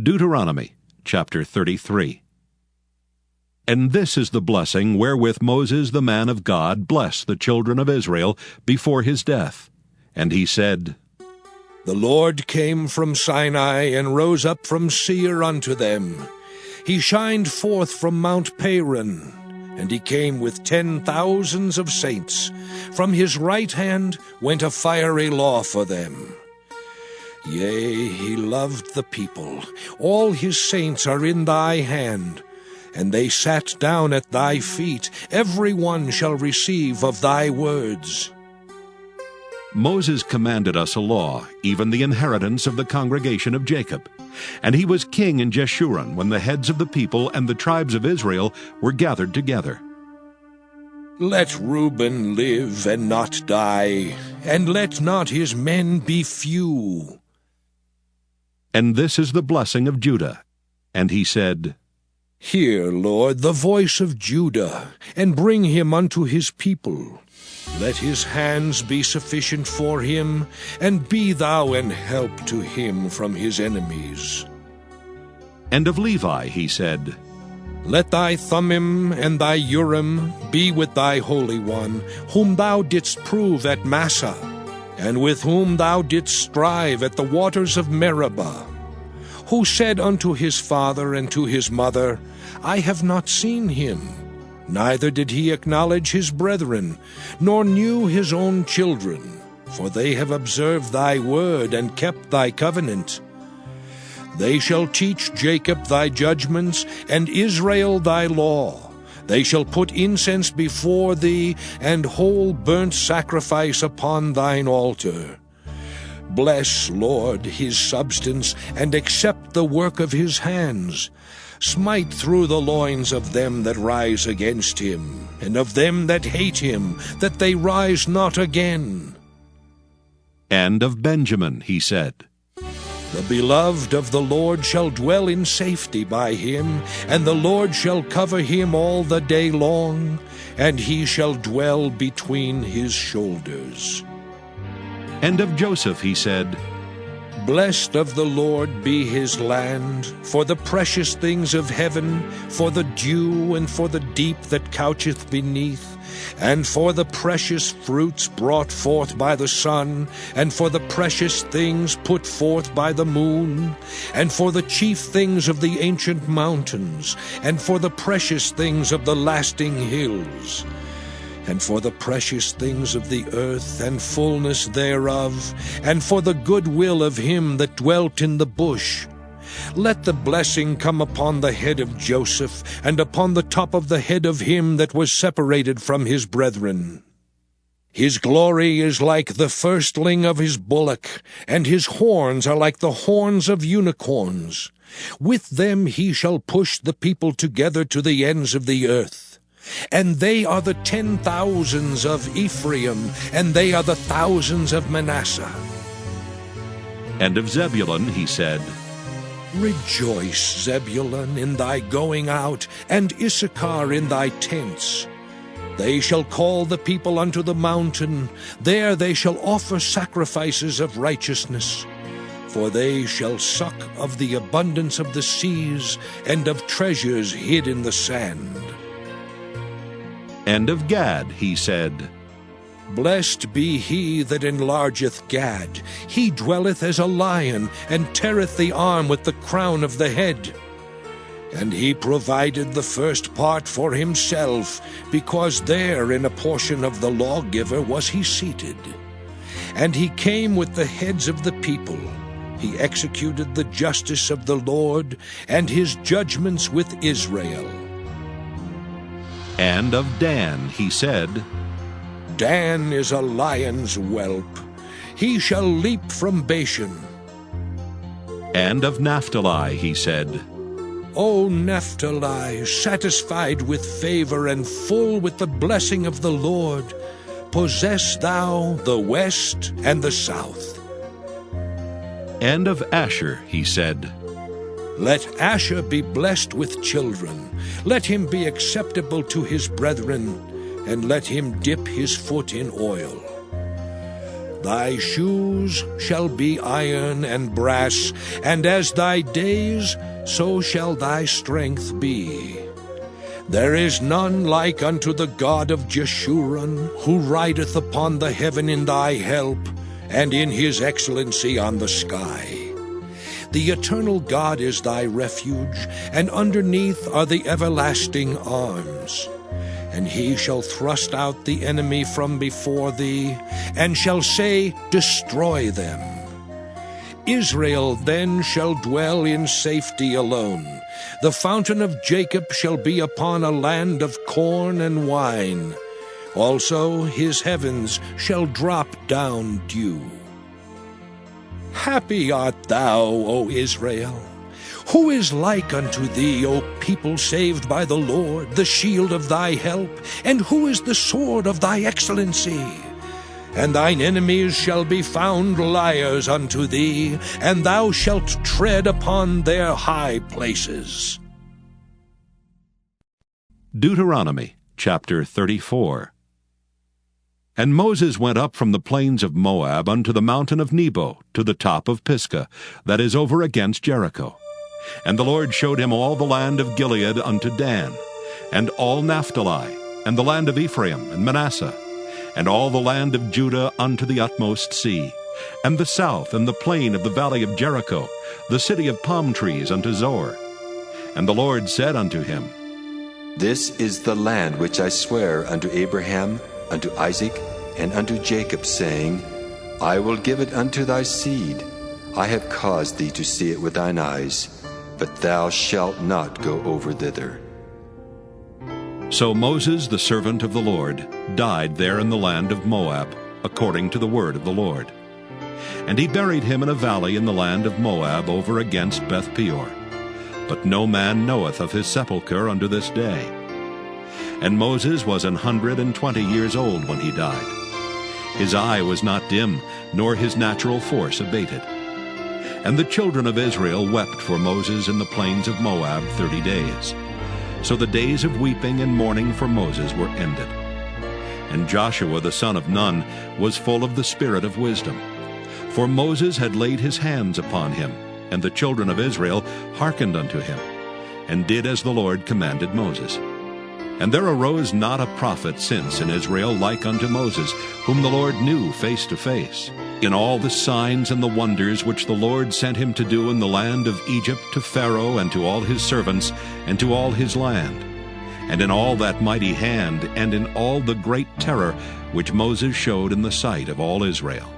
Deuteronomy Chapter 33. And this is the blessing wherewith Moses the man of God blessed the children of Israel before his death. And he said, The Lord came from Sinai and rose up from Seir unto them. He shined forth from Mount Paran, and he came with 10,000s of saints. From his right hand went a fiery law for them. Yea, he loved the people. All his saints are in thy hand, and they sat down at thy feet. Every one shall receive of thy words. Moses commanded us a law, even the inheritance of the congregation of Jacob. And he was king in Jeshurun when the heads of the people and the tribes of Israel were gathered together. Let Reuben live and not die, and let not his men be few. And this is the blessing of Judah. And he said, Hear, Lord, the voice of Judah, and bring him unto his people. Let his hands be sufficient for him, and be thou an help to him from his enemies. And of Levi he said, Let thy Thummim and thy Urim be with thy Holy One, whom thou didst prove at Massah, and with whom thou didst strive at the waters of Meribah, who said unto his father and to his mother, I have not seen him. Neither did he acknowledge his brethren, nor knew his own children, for they have observed thy word and kept thy covenant. They shall teach Jacob thy judgments, and Israel thy law. They shall put incense before thee, and whole burnt sacrifice upon thine altar. Bless, Lord, his substance, and accept the work of his hands. Smite through the loins of them that rise against him, and of them that hate him, that they rise not again. And of Benjamin he said, The beloved of the Lord shall dwell in safety by him, and the Lord shall cover him all the day long, and he shall dwell between his shoulders. And of Joseph he said, Blessed of the Lord be his land, for the precious things of heaven, for the dew and for the deep that coucheth beneath, and for the precious fruits brought forth by the sun, and for the precious things put forth by the moon, and for the chief things of the ancient mountains, and for the precious things of the lasting hills, and for the precious things of the earth and fullness thereof, and for the good will of him that dwelt in the bush. Let the blessing come upon the head of Joseph, and upon the top of the head of him that was separated from his brethren. His glory is like the firstling of his bullock, and his horns are like the horns of unicorns. With them he shall push the people together to the ends of the earth. And they are the 10,000s of Ephraim, and they are the thousands of Manasseh. And of Zebulun he said, Rejoice, Zebulun, in thy going out, and Issachar in thy tents. They shall call the people unto the mountain. There they shall offer sacrifices of righteousness. For they shall suck of the abundance of the seas, and of treasures hid in the sand. And of Gad he said, Blessed be he that enlargeth Gad. He dwelleth as a lion, and teareth the arm with the crown of the head. And he provided the first part for himself, because there in a portion of the lawgiver was he seated. And he came with the heads of the people. He executed the justice of the Lord, and his judgments with Israel. And of Dan he said, Dan is a lion's whelp. He shall leap from Bashan. And of Naphtali he said, O Naphtali, satisfied with favor and full with the blessing of the Lord, possess thou the west and the south. And of Asher he said, Let Asher be blessed with children. Let him be acceptable to his brethren, and let him dip his foot in oil. Thy shoes shall be iron and brass, and as thy days, so shall thy strength be. There is none like unto the God of Jeshurun, who rideth upon the heaven in thy help, and in his excellency on the sky. The eternal God is thy refuge, and underneath are the everlasting arms. And he shall thrust out the enemy from before thee, and shall say, Destroy them. Israel then shall dwell in safety alone. The fountain of Jacob shall be upon a land of corn and wine. Also his heavens shall drop down dew. Happy art thou, O Israel! Who is like unto thee, O people saved by the Lord, the shield of thy help? And who is the sword of thy excellency? And thine enemies shall be found liars unto thee, and thou shalt tread upon their high places. Deuteronomy chapter 34. And Moses went up from the plains of Moab unto the mountain of Nebo, to the top of Pisgah, that is over against Jericho. And the Lord showed him all the land of Gilead unto Dan, and all Naphtali, and the land of Ephraim and Manasseh, and all the land of Judah unto the utmost sea, and the south and the plain of the valley of Jericho, the city of palm trees unto Zoar. And the Lord said unto him, This is the land which I swear unto Abraham, unto Isaac, and unto Jacob, saying, I will give it unto thy seed. I have caused thee to see it with thine eyes, but thou shalt not go over thither. So Moses, the servant of the Lord, died there in the land of Moab, according to the word of the Lord. And he buried him in a valley in the land of Moab over against Beth-peor. But no man knoweth of his sepulchre unto this day. And Moses was 120 years old when he died. His eye was not dim, nor his natural force abated. And the children of Israel wept for Moses in the plains of Moab 30 days. So the days of weeping and mourning for Moses were ended. And Joshua the son of Nun was full of the spirit of wisdom. For Moses had laid his hands upon him, and the children of Israel hearkened unto him, and did as the Lord commanded Moses. And there arose not a prophet since in Israel like unto Moses, whom the Lord knew face to face, in all the signs and the wonders which the Lord sent him to do in the land of Egypt to Pharaoh and to all his servants and to all his land, and in all that mighty hand and in all the great terror which Moses showed in the sight of all Israel.